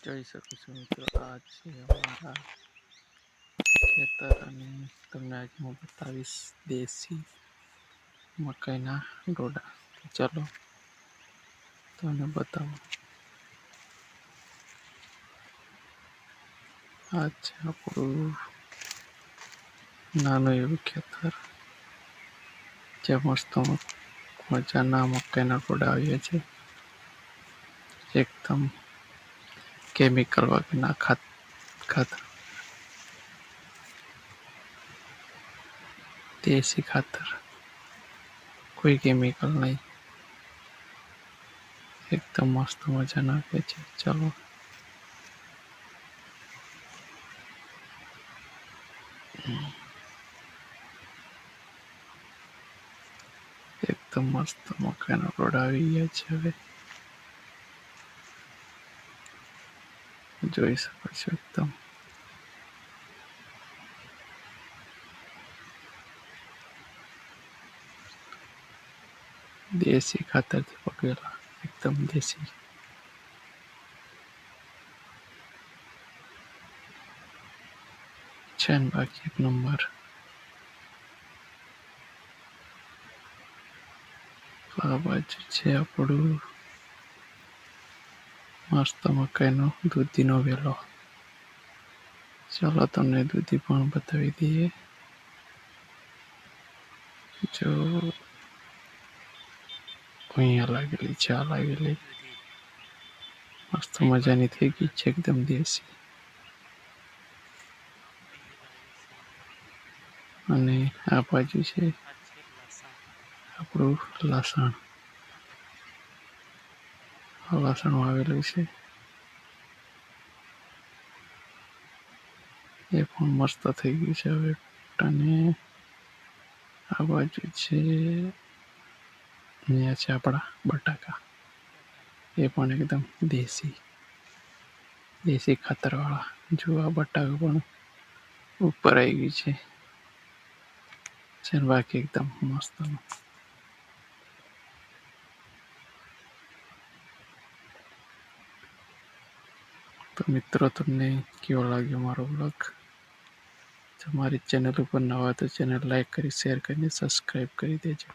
જોઈ શકો છો મિત્રો, આ છે અમારા ખેતર અને તમને આજે હું બતાવીશ દેશી મકાઈના ડોડા. ચાલો તમને બતાવું. આ છે આપણું નાનું એવું ખેતર, જે મસ્ત મજાના મકાઈના ડોડા આવ્યા છે. એકદમ કેમિકલ વગરના ખાતર, દેશી ખાતર, કોઈ કેમિકલ નહીં. એકદમ મસ્ત મજાના આવે છે. ચલો એકદમ મસ્ત મકાઈના ડોડા આવી ગયા છે. હવે જોઈ શકો છો, એકદમ દેશી ખાતરથી પકવેલા, એકદમ દેશી છે ને બાકી એક નંબર. આ બાજુ છે આપણું મસ્ત મકાઈનો દૂધીનો વેલો. ચાલો તમને દૂધી પણ બતાવી દઈએ. જો અહીંયા લાગેલી છે, આ લાગેલી મસ્ત મજાની થઈ ગઈ છે, એકદમ દેશી. અને આ બાજુ છે આપણું લસણ. લસણ વાવેલું છે, એ પણ મસ્ત થઈ ગયું છે હવે. અને આ બાજુ છે, અહીંયા છે આપણા બટાકા, એ પણ એકદમ દેશી ખાતરવાળા. જો આ બટાકા પણ ઉપર આવી ગયું છે, બાકી એકદમ મસ્ત. તો મિત્રો, તમને કેવો લાગ્યો મારો બ્લોગ? તમારી ચેનલ ઉપર નવા તો ચેનલ લાઈક કરી, શેર કરીને સબસ્ક્રાઈબ કરી દેજો.